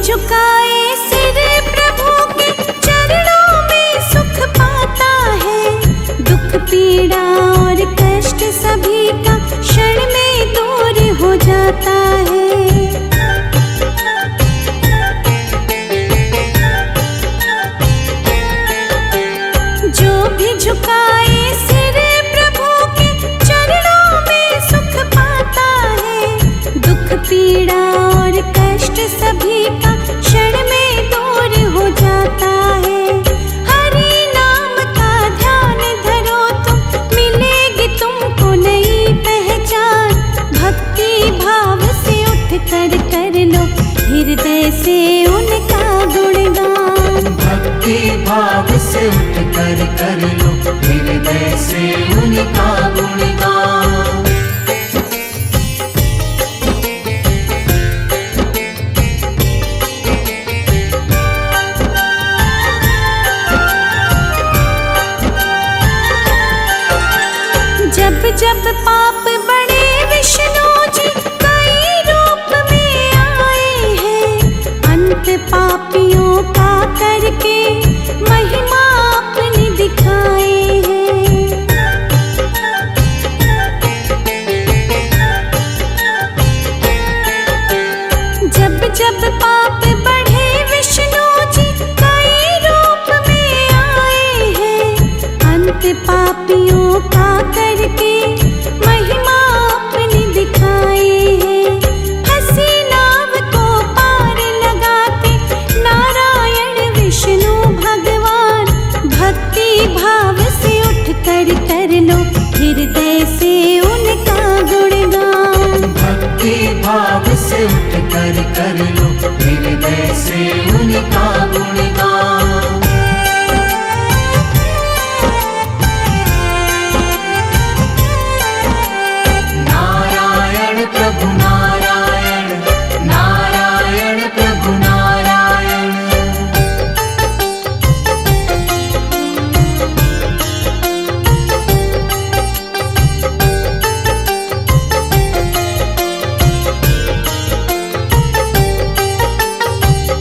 झुकाए सिर प्रभु के चरणों में सुख पाता है। दुख पीड़ा और कष्ट सभी का क्षण में दूर हो जाता है। जो भी झुकाए सिर प्रभु के चरणों में सुख पाता है। दुख पीड़ा और कष्ट सभी का क्षण में दूर हो जाता है। हरि नाम का ध्यान धरो तुम, मिलेगी तुमको नई पहचान। भक्ति भाव से उठ कर लो हृदय से उनका गुणगान। भक्ति भाव से उठ कर लो हृदय से उनका गुणगान। जब जब पाप बड़े विष्णु जी कई रूप में आए हैं। अंत पापियों का करके महिमा अपनी दिखाए हैं। जब जब पाप बढ़े विष्णु जी कई रूप में आए हैं। अंत पापियों का करके महिमा अपनी दिखाए हैं। हंसी नाव को पार लगाते नारायण विष्णु भगवान। भक्ति भाव से उठ कर लो हृदय से उनका गुणगान। भक्ति भाव से उठ कर लो हृदय से उनका गुणगान। नारायण प्रभु नारायण, नारायण प्रभु नारायण।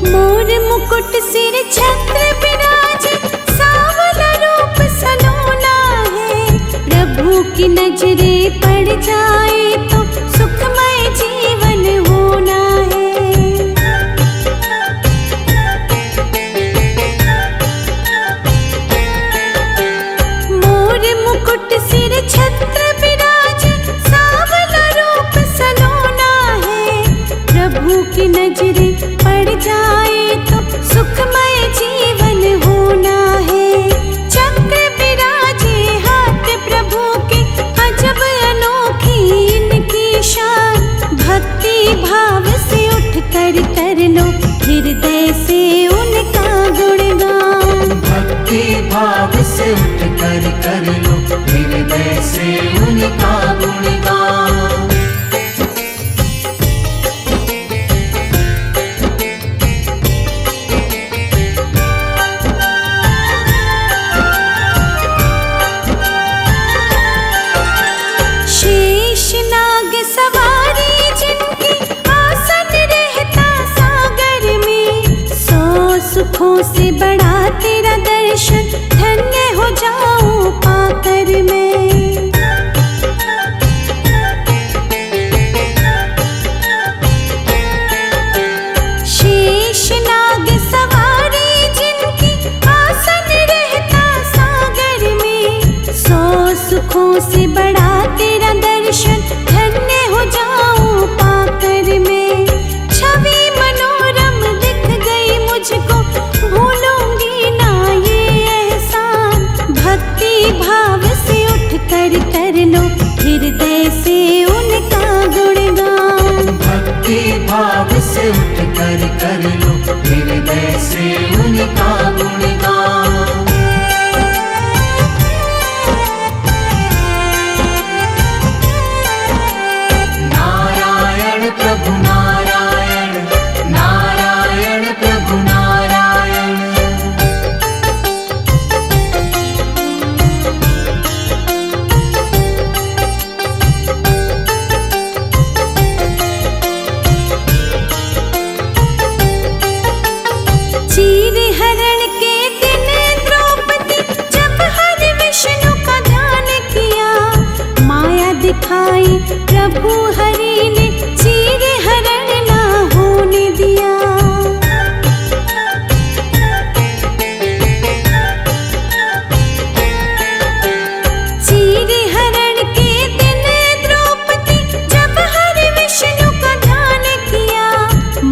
मोर मुकुट सिर छत्र विराजे, सांवला रूप सलोना है। प्रभु की नजरे पड़ जाए तो सुखमय जीवन होना है। मोर मुकुट सिर छत्र विराजे, सांवला रूप सलोना है। प्रभु की नजरे पड़ जाए तो सुखमय जीवन होना है। चक्र विराजे हाथ प्रभु के, अजब अनोखी इनकी शान। भक्ति भाव से उठ कर लो हृदय से उनका गुणगान। भक्ति भाव से उठ कर लो हृदय से उनका गुणगान। शेष नाग सवारी जिनकी, आसन रहता सागर में। 100 सुखों से बड़ा तेरा दर्शन, धन्य हो जाऊं पाकर मैं। शेष नाग सवारी जिनकी, आसन रहता सागर में। 100 सुखों से बड़ा तेरा दर्शन, धन्य हो जाऊं पाकर मैं। छवि मनोरम दिख गई मुझको, भूलूंगी ना ये एहसान। भक्ति भाव से उठ कर लो हृदय से उनका गुणगान। भक्ति भाव से उठ कर लो हृदय से उनका गुणगान। नारायण प्रभु नारायण, नारायण प्रभु नारायण। प्रभु हरि ने चीर हरण ना होने दिया। चीर हरण के दिन द्रौपदी जब हरि विष्णु का ध्यान किया,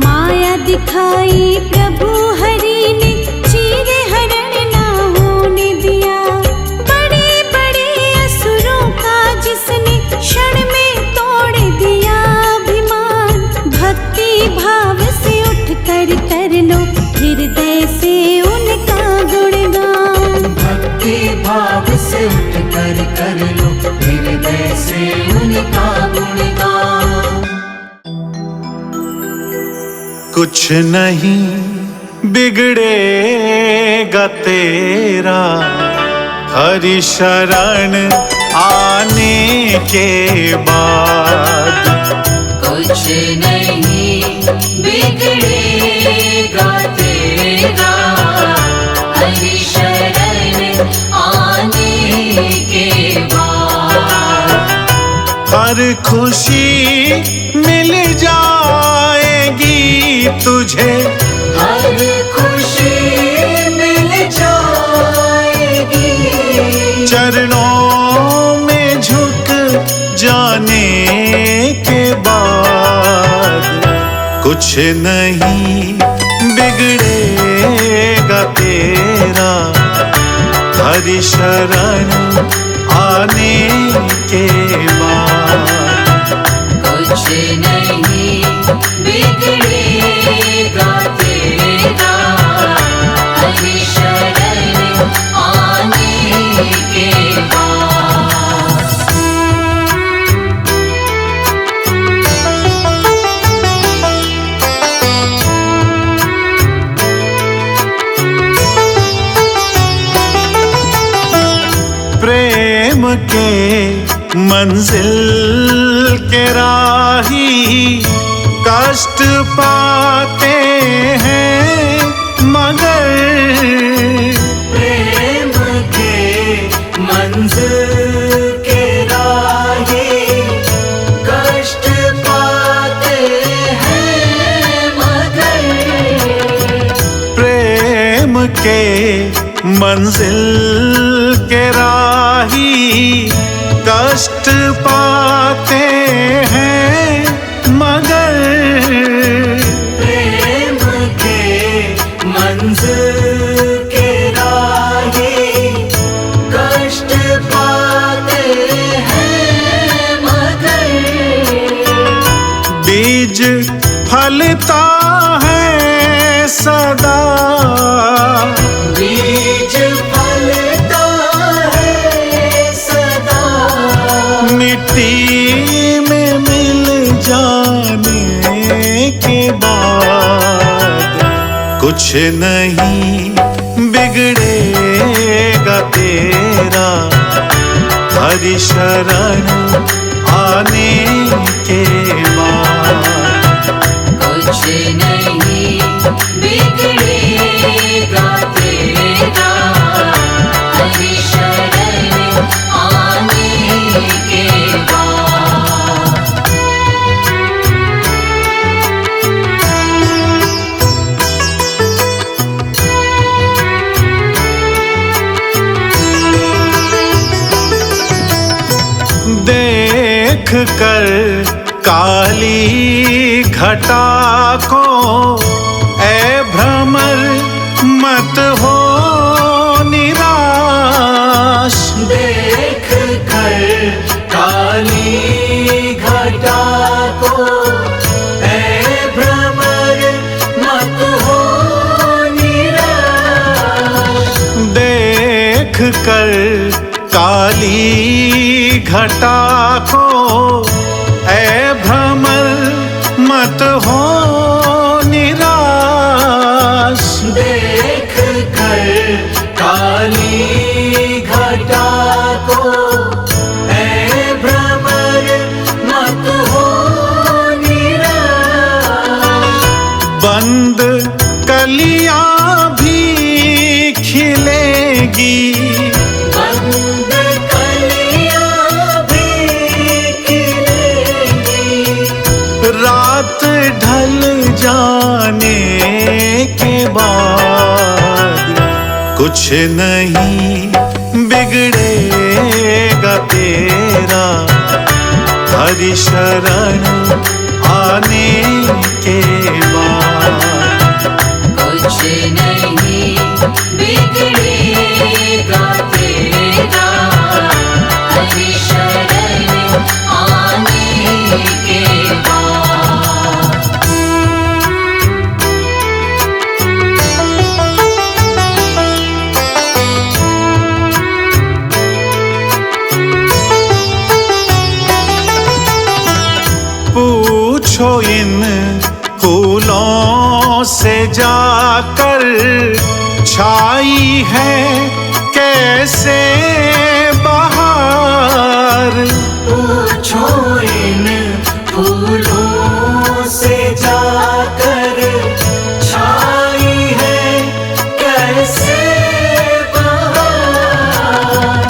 माया दिखाई प्रभु हरि ने चीर हरण ना होने दिया। बड़े बड़े असुरों का जिसने क्षण में तोड़ दिया अभिमान, भक्ति भाव से उठ कर लो हृदय से उनका गुणगान। भक्ति भाव से उठ कर लो हृदय से उनका गुणगान। कुछ नहीं बिगड़ेगा तेरा हरि शरण आने के बाद। कुछ नहीं बिगड़ेगा तेरा हरि शरण आने के बाद। हर खुशी मिल जाएगी तुझे, हर खुशी मिल जाएगी चरणों में झुक जाने के बाद। कुछ नहीं बिगड़ेगा तेरा हरि शरण आने के बाद। कुछ नहीं बिगड़ेगा तेरा हरि शरण आने के बाद। प्रेम के मंजिल के राही कष्ट पाते हैं मगर, प्रेम के मंजिल के राही कष्ट पाते हैं मगर। प्रेम के मंजिल के राही कष्ट पाते हैं मगर। प्रेम के मंजिल के राही कष्ट पाते हैं मगर। बीज फलता है सदा, बीज फलता है सदा मिट्टी में मिल जाने के बाद। कुछ नहीं बिगड़ेगा तेरा हरि शरण आने के बाद। कुछ नहीं बिगड़ेगा तेरा हरि शरण आने के बाद। देख कर काली घटा को ऐ भ्रमर मत हो निराश। देख कर काली घटा को ऐ भ्रमर मत हो निराश। देख कर काली घटा को ऐ भ्रमर मत हो निराश। देख कर काली घटा को ऐ भ्रमर मत हो निराश। बंद कलियां भी खिलेगी, बंद कलियां भी खिलेगी आने के बाद कुछ नहीं बिगड़ेगा तेरा, हरि शरण आने के बाद। कुछ नहीं बिगड़ेगा तेरा, हरि शरण आने के बाद। पूछो इन फूलों से जाकर, छाई है कैसे बहार। पूछो इन फूलों से जाकर, छाई है कैसे बहार।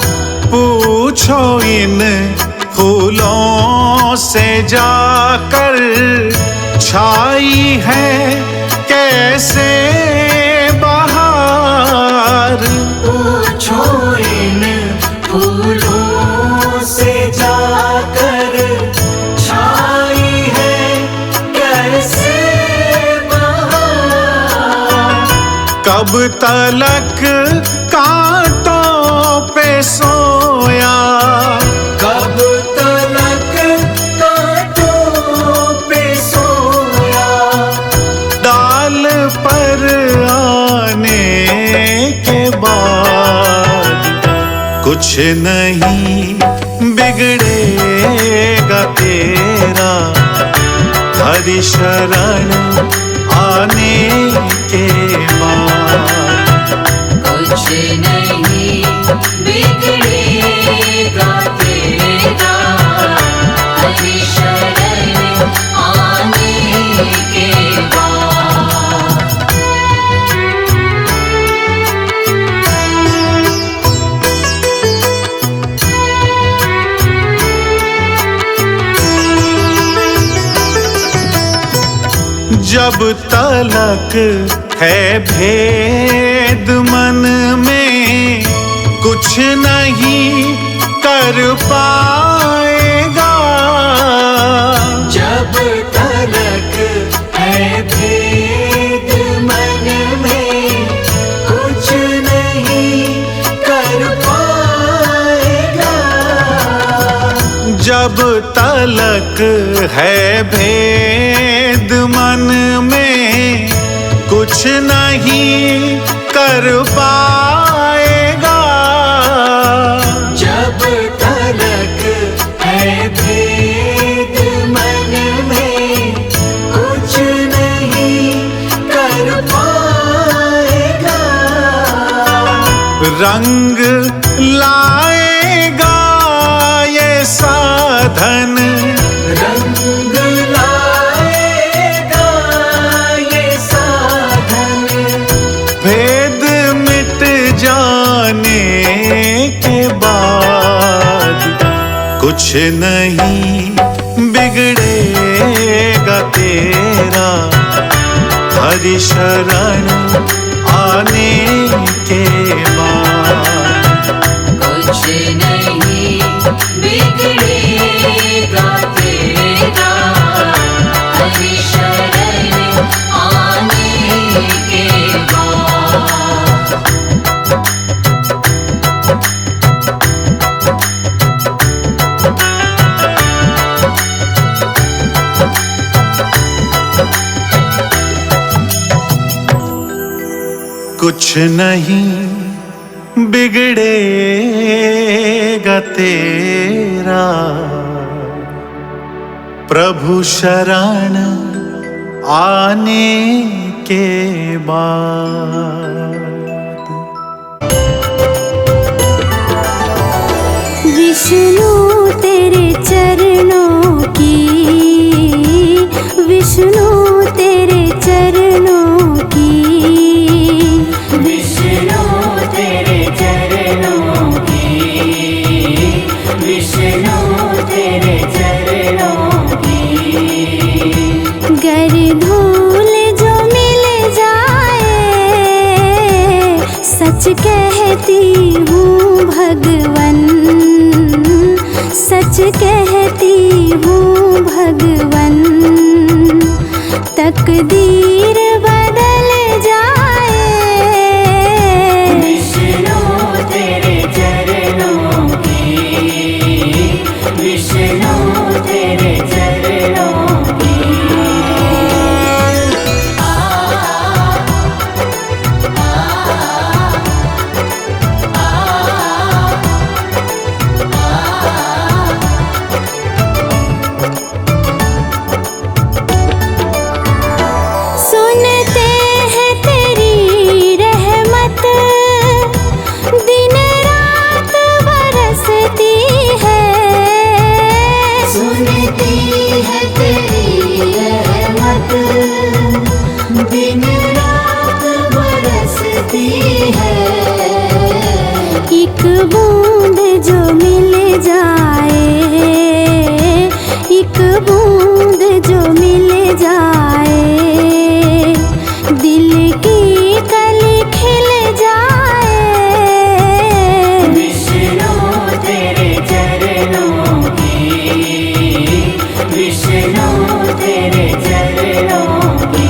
पूछो इन फूलों से जाकर, छाई है कैसे बहार। पूछो इन फूलों से जाकर, छाई है कैसे बहार। कब तलक कांटों पे सोया, कब तलक कांटों पे सोया। डाल पर आने के बाद कुछ नहीं बिगड़ेगा तेरा, हरि शरण आने के बाद। कुछ नहीं बिगड़ेगा तेरा, हरि शरण आने के बाद। जब तलक है भेद मन में, कुछ नहीं कर पाएगा। जब तलक है भेद मन में, कुछ नहीं कर पाएगा। जब तलक है भेद मन में, कुछ नहीं कर पाएगा। जब तलक है भेद मन में, कुछ नहीं कर पाएगा। रंग लाएगा ये साधन, रंग लाएगा ये साधन। भेद मिट जाने के बाद कुछ नहीं बिगड़ेगा तेरा, हरि शरण आने के बाद। कुछ नहीं बिगड़ेगा तेरा, हरि शरण आने के बाद। कुछ नहीं बिगड़ेगा तेरा, प्रभु शरण आने के बाद। विष्णु तेरे चरणों की, विष्णु तेरे चरणों की, विष्णु तेरे चरणों की, विष्णु तेरे चरणों की। गर धूल जो कहती हूँ भगवन, सच कहती हूँ भगवन, तकदीर बदल जाए। विष्णु तेरे चरणों की, विष्णु तेरे चरणों की। सुनते हैं तेरी रहमत, दिन रात बरसती है। सुनती है तेरी रहमत, दिन रात बरसती है। एक बूंद जो मिल जाए, एक बूंद जो मिल जाए, दिल की कली खिल जाए। विष्णु तेरे चरणों की, विष्णु तेरे चरणों की।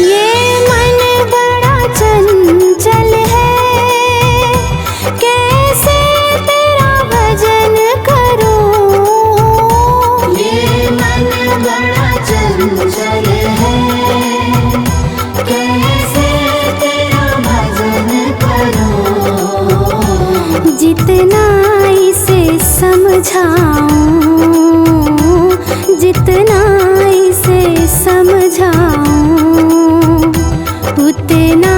ये मन बड़ा चंचल है, कैसे तेरा भजन करूं। ये मन बड़ा चंचल है, कैसे तेरा भजन करूं। जितना इसे समझाऊं, जितना इसे समझाऊं, उतना